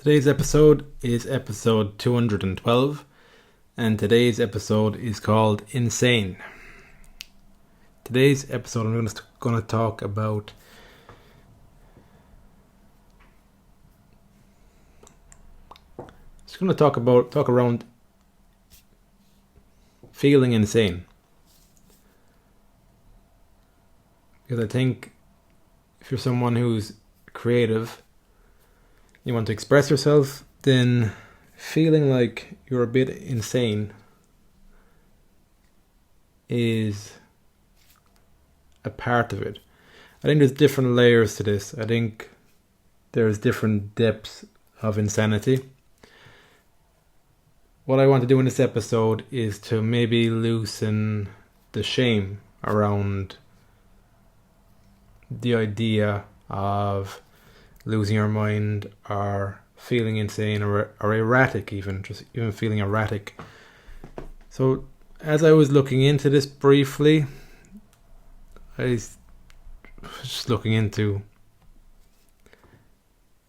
Today's episode is episode 212, and today's episode is called Insane. Today's episode I'm going to talk about talk around feeling insane. Because I think if you're someone who's creative, you want to express yourself, then feeling like you're a bit insane is a part of it. I think there's different layers to this. I think there's different depths of insanity. What I want to do in this episode is to maybe loosen the shame around the idea of losing your mind or feeling insane or erratic, even feeling erratic. So as I was looking into this briefly, I was just looking into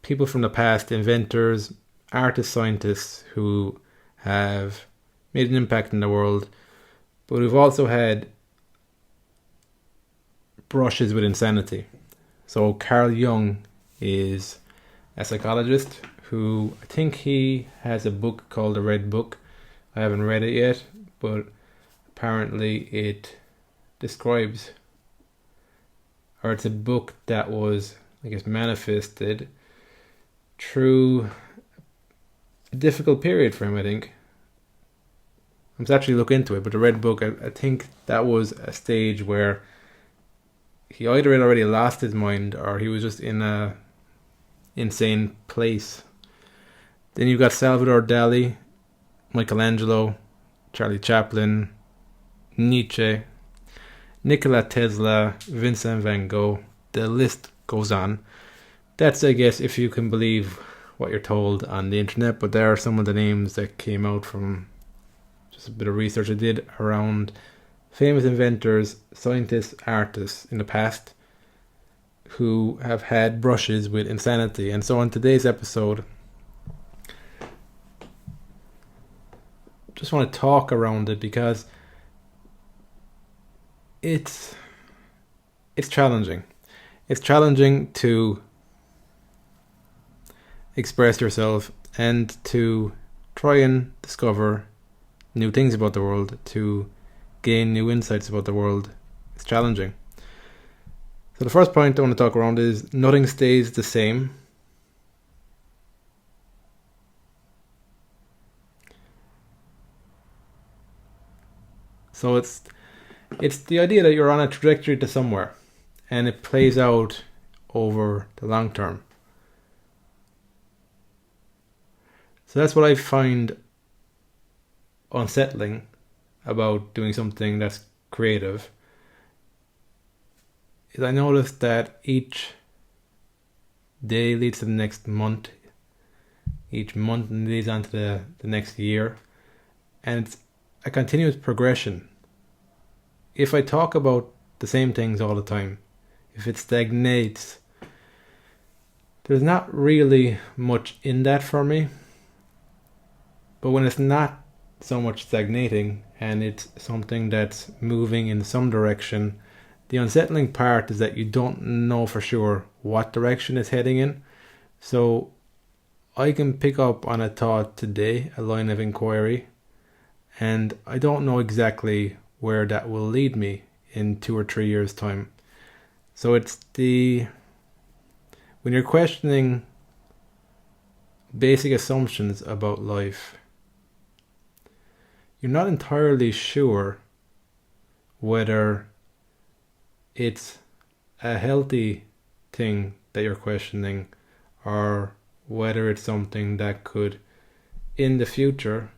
people from the past, inventors, artists, scientists who have made an impact in the world, but who've also had brushes with insanity. So Carl Jung is a psychologist who, I think he has a book called The Red Book. I haven't read it yet, but apparently it describes, or it's a book that was, I guess, manifested through a difficult period for him, I think. I must actually look into it, but The Red Book, I think that was a stage where he either had already lost his mind or he was just in a insane place. Then you've got Salvador Dali, Michelangelo, Charlie Chaplin, Nietzsche, Nikola Tesla, Vincent van Gogh. The list goes on. That's, I guess, if you can believe what you're told on the internet, but there are some of the names that came out from just a bit of research I did around famous inventors, scientists, artists in the past who have had brushes with insanity. And so on today's episode, just want to talk around it because it's challenging. It's challenging to express yourself and to try and discover new things about the world, to gain new insights about the world. It's challenging. So the first point I want to talk around is nothing stays the same. So it's the idea that you're on a trajectory to somewhere and it plays out over the long term. So that's what I find unsettling about doing something that's creative, is I noticed that each day leads to the next month, each month leads on to the next year, and it's a continuous progression. If I talk about the same things all the time, if it stagnates, there's not really much in that for me. But when it's not so much stagnating and it's something that's moving in some direction, the unsettling part is that you don't know for sure what direction it's heading in. So I can pick up on a thought today, a line of inquiry, and I don't know exactly where that will lead me in 2 or 3 years' time. So it's when you're questioning basic assumptions about life, you're not entirely sure whether it's a healthy thing that you're questioning or whether it's something that could, in the future,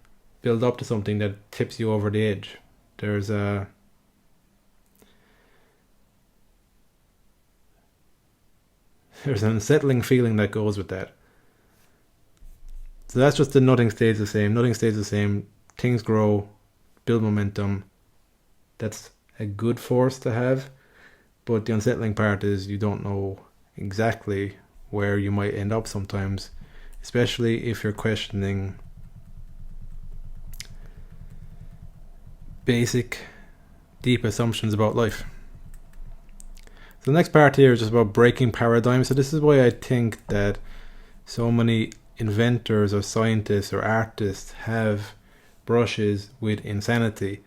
build up to something that tips you over the edge. There's an unsettling feeling that goes with that. So that's just the nothing stays the same. Nothing stays the same. Things grow, build momentum. That's a good force to have. But the unsettling part is you don't know exactly where you might end up sometimes. especially if you're questioning basic, deep assumptions about life. So the next part here is just about breaking paradigms. So this is why I think that so many inventors or scientists or artists have brushes with insanity.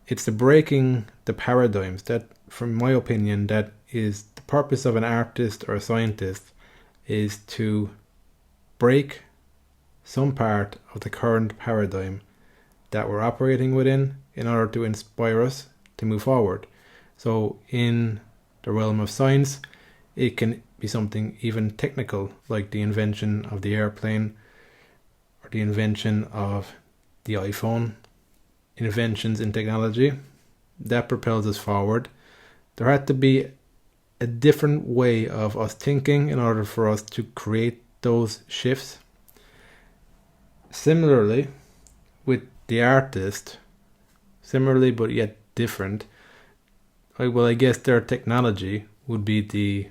It's the breaking the paradigms that, from my opinion, that is the purpose of an artist or a scientist, is to break some part of the current paradigm that we're operating within in order to inspire us to move forward. So in the realm of science, it can be something even technical, like the invention of the airplane or the invention of the iPhone. Inventions in technology that propels us forward. There had to be a different way of us thinking in order for us to create those shifts. Similarly, with the artist, similarly but yet different, I guess their technology would be the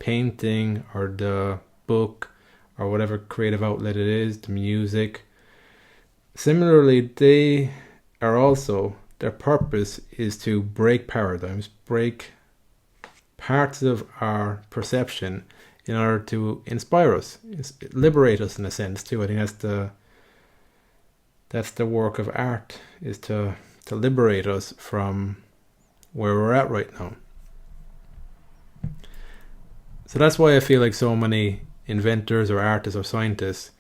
painting or the book or whatever creative outlet it is, the music. Similarly, they are also, their purpose is to break paradigms, break parts of our perception in order to inspire us, liberate us in a sense too. I think that's the work of art, is to liberate us from where we're at right now. So that's why I feel like so many inventors or artists or scientists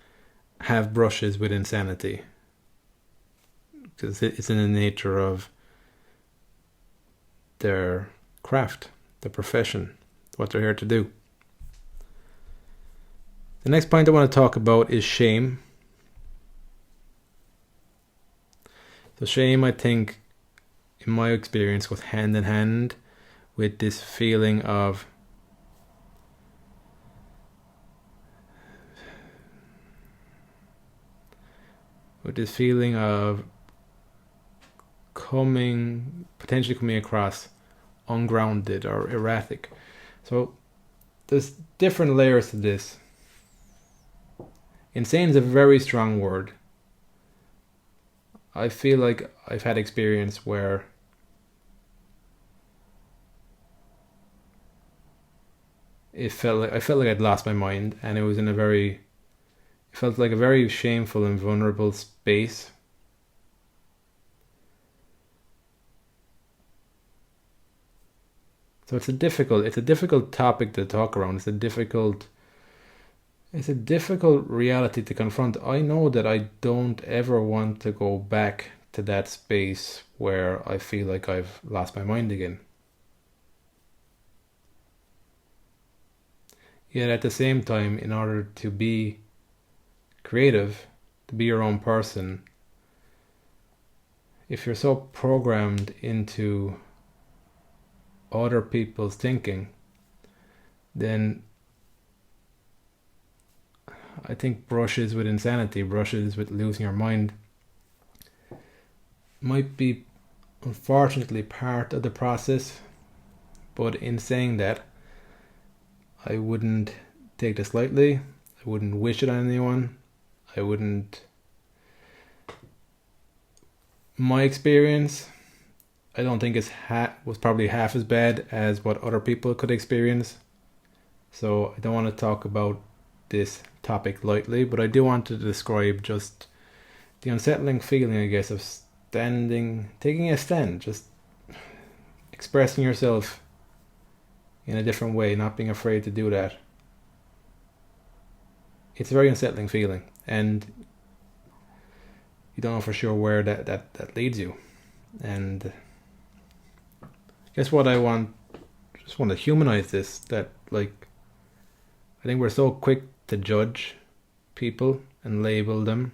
have brushes with insanity, because it's in the nature of their craft, their profession, what they're here to do. The next point I want to talk about is shame. So shame, I think, in my experience, goes hand in hand with this feeling of potentially coming across ungrounded or erratic. So there's different layers to this. Insane is a very strong word. I feel like I've had experience where I felt like I'd lost my mind, and it felt like a very shameful and vulnerable space. So it's a difficult topic to talk around. It's a difficult reality to confront. I know that I don't ever want to go back to that space where I feel like I've lost my mind again. Yet at the same time, in order to be creative, to be your own person, if you're so programmed into other people's thinking, then I think brushes with insanity, brushes with losing your mind, might be unfortunately part of the process. But in saying that, I wouldn't take this lightly. I wouldn't wish it on anyone. My experience, I don't think was probably half as bad as what other people could experience. So I don't want to talk about this topic lightly, but I do want to describe just the unsettling feeling, I guess, of taking a stand, just expressing yourself in a different way, not being afraid to do that. It's a very unsettling feeling, and you don't know for sure where that leads you. And I guess what I just want to humanize this, that like, I think we're so quick to judge people and label them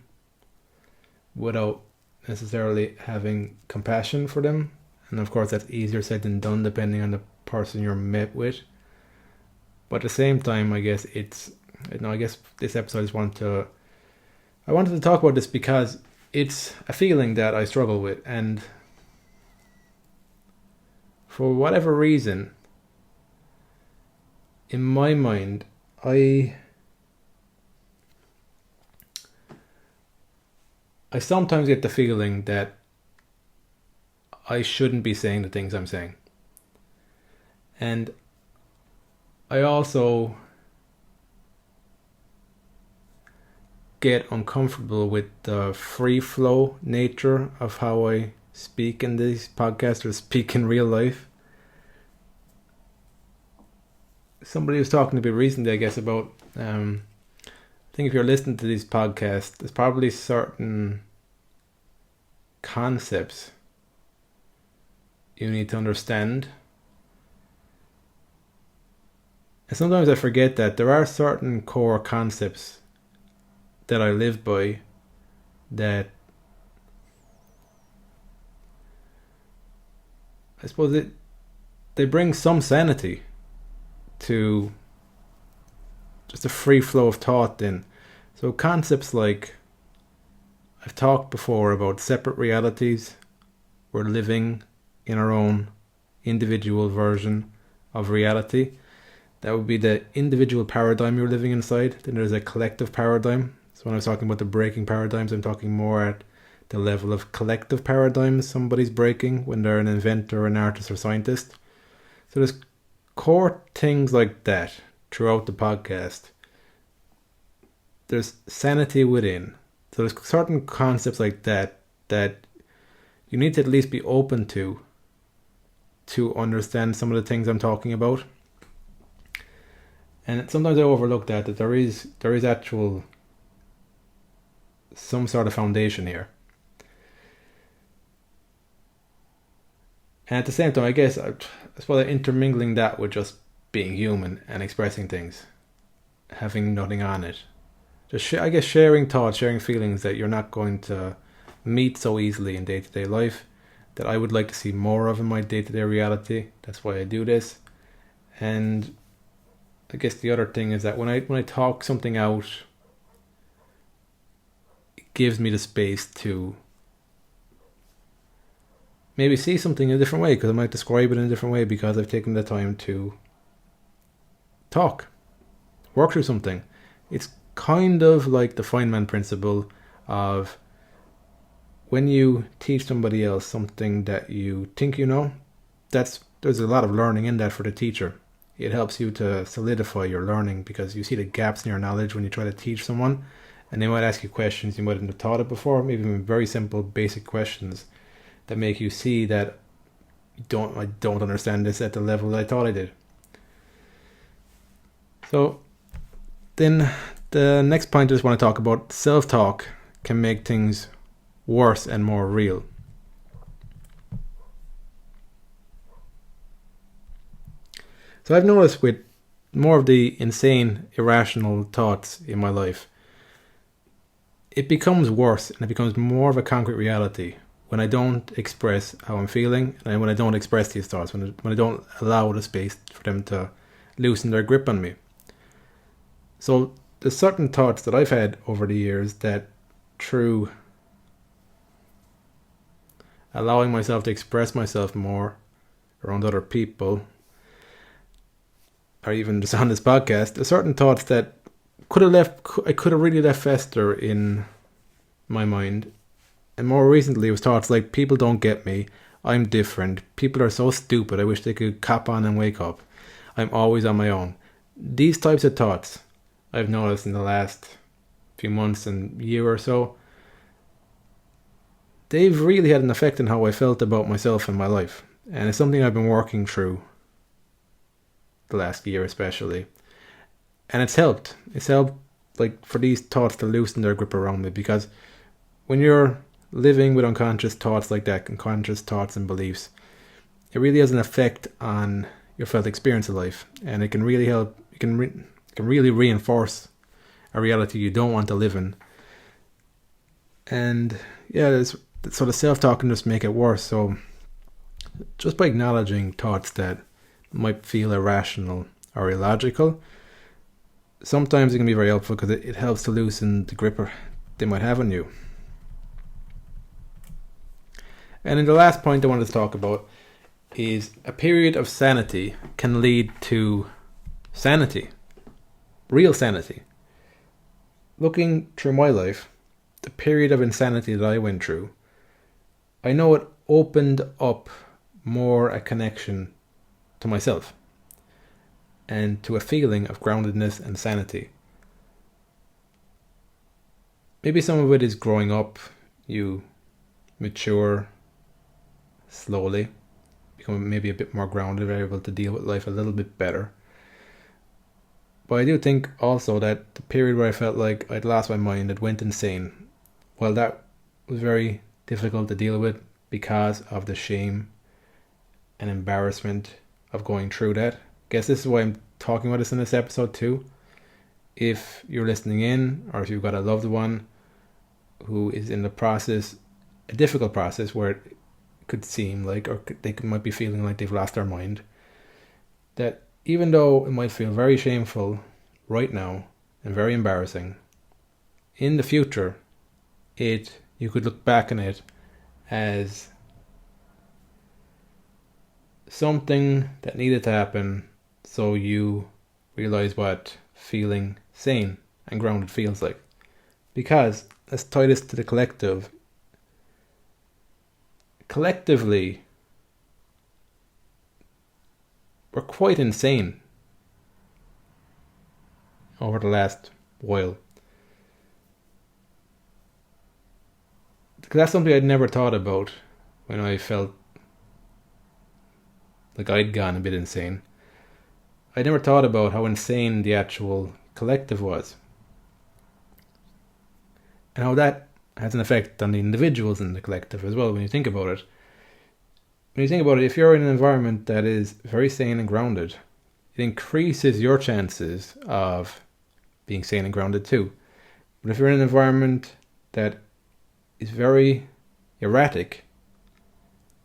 without necessarily having compassion for them. And of course that's easier said than done depending on the person you're met with. But at the same time, I guess I guess this episode I wanted to talk about this because it's a feeling that I struggle with, and for whatever reason, in my mind, I I sometimes get the feeling that I shouldn't be saying the things I'm saying. And I also get uncomfortable with the free flow nature of how I speak in these podcasts or speak in real life. Somebody was talking to me recently, I guess, about I think if you're listening to these podcasts, there's probably certain concepts you need to understand. And sometimes I forget that there are certain core concepts that I live by that I suppose they bring some sanity to just a free flow of thought then. So concepts like, I've talked before about separate realities. We're living in our own individual version of reality. That would be the individual paradigm you're living inside. Then there's a collective paradigm. So when I was talking about the breaking paradigms, I'm talking more at the level of collective paradigms somebody's breaking when they're an inventor, an artist, or scientist. So there's core things like that throughout the podcast. There's sanity within. So there's certain concepts like that you need to at least be open to understand some of the things I'm talking about. And sometimes I overlook that there is actual some sort of foundation here. And at the same time, I guess I suppose intermingling that with just being human and expressing things, having nothing on it. Just I guess sharing thoughts, sharing feelings that you're not going to meet so easily in day-to-day life, that I would like to see more of in my day-to-day reality. That's why I do this. And I guess the other thing is that when I talk something out, it gives me the space to maybe see something in a different way, because I might describe it in a different way because I've taken the time to talk, work through something. It's kind of like the Feynman principle of when you teach somebody else something that you think you know, there's a lot of learning in that for the teacher. It helps you to solidify your learning because you see the gaps in your knowledge when you try to teach someone, and they might ask you questions you mightn't have thought of before, maybe even very simple basic questions that make you see that I don't understand this at the level that I thought I did. So then the next point I just want to talk about, self-talk can make things worse and more real. So I've noticed with more of the insane, irrational thoughts in my life, it becomes worse and it becomes more of a concrete reality when I don't express how I'm feeling, and when I don't express these thoughts, when I don't allow the space for them to loosen their grip on me. So there's certain thoughts that I've had over the years that through allowing myself to express myself more around other people, or even just on this podcast, there's certain thoughts that I could have really left fester in my mind. And more recently it was thoughts like, people don't get me, I'm different, people are so stupid, I wish they could cop on and wake up, I'm always on my own. These types of thoughts I've noticed in the last few months and year or so, they've really had an effect on how I felt about myself and my life. And it's something I've been working through the last year especially. And it's helped. It's helped like for these thoughts to loosen their grip around me, because when you're living with unconscious thoughts like that, unconscious thoughts and beliefs, it really has an effect on your felt experience of life, and it can really help. It can really reinforce a reality you don't want to live in. And yeah, so the self-talk can just make it worse. So just by acknowledging thoughts that might feel irrational or illogical, sometimes it can be very helpful because it helps to loosen the grip they might have on you. And then the last point I wanted to talk about is a period of sanity can lead to sanity, real sanity. Looking through my life, the period of insanity that I went through, I know it opened up more a connection to myself and to a feeling of groundedness and sanity. Maybe some of it is growing up. You mature slowly, become maybe a bit more grounded, able to deal with life a little bit better. But I do think also that the period where I felt like I'd lost my mind, it went insane, well, that was very difficult to deal with because of the shame and embarrassment of going through that. I guess this is why I'm talking about this in this episode too. If you're listening in, or if you've got a loved one who is in the process, a difficult process where it could seem like, or they might be feeling like they've lost their mind, that even though it might feel very shameful right now and very embarrassing, in the future, you could look back on it as something that needed to happen so you realize what feeling sane and grounded feels like. Because, let's tie this to the collective. Collectively, we're quite insane over the last while. Because that's something I'd never thought about when I felt like I'd gone a bit insane. I never thought about how insane the actual collective was, and how that has an effect on the individuals in the collective as well. When you think about it, if you're in an environment that is very sane and grounded, it increases your chances of being sane and grounded too. But if you're in an environment that is very erratic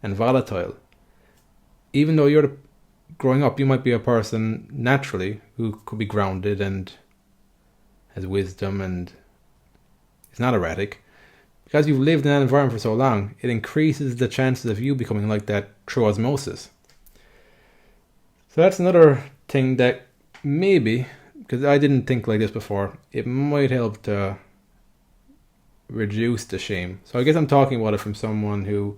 and volatile, even though you're growing up, you might be a person naturally who could be grounded and has wisdom and is not erratic. Because you've lived in that environment for so long, it increases the chances of you becoming like that through osmosis. So that's another thing that maybe, because I didn't think like this before, it might help to reduce the shame. So I guess I'm talking about it from someone who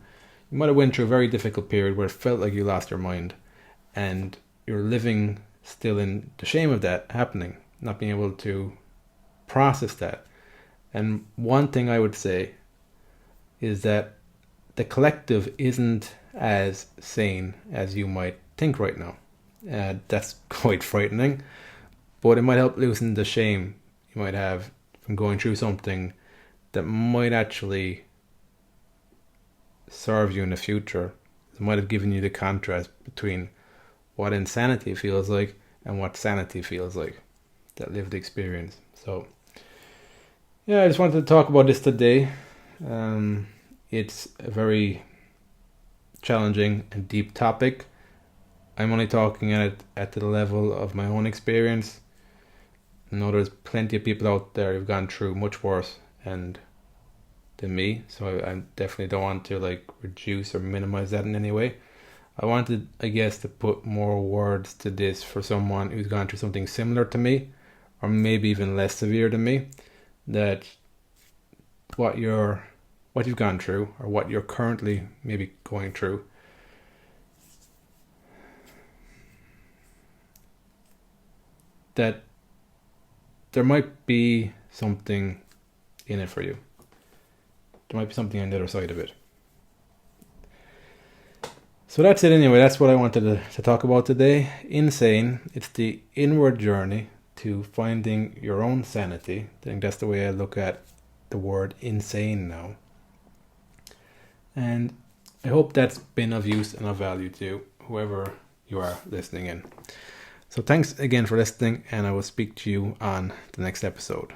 you might have went through a very difficult period where it felt like you lost your mind, and you're living still in the shame of that happening, not being able to process that. And one thing I would say is that the collective isn't as sane as you might think right now. That's quite frightening, but it might help loosen the shame you might have from going through something that might actually serve you in the future. It might have given you the contrast between what insanity feels like and what sanity feels like, that lived experience. So yeah, I just wanted to talk about this today. It's a very challenging and deep topic. I'm only talking at the level of my own experience. I know there's plenty of people out there who've gone through much worse than me, so I definitely don't want to reduce or minimize that in any way. I wanted, I guess, to put more words to this for someone who's gone through something similar to me, or maybe even less severe than me, that what you've gone through, or what you're currently maybe going through, that there might be something in it for you. There might be something on the other side of it. So that's it anyway. That's what I wanted to talk about today. Insane. It's the inward journey to finding your own sanity. I think that's the way I look at the word insane now. And I hope that's been of use and of value to whoever you are listening in. So thanks again for listening, and I will speak to you on the next episode.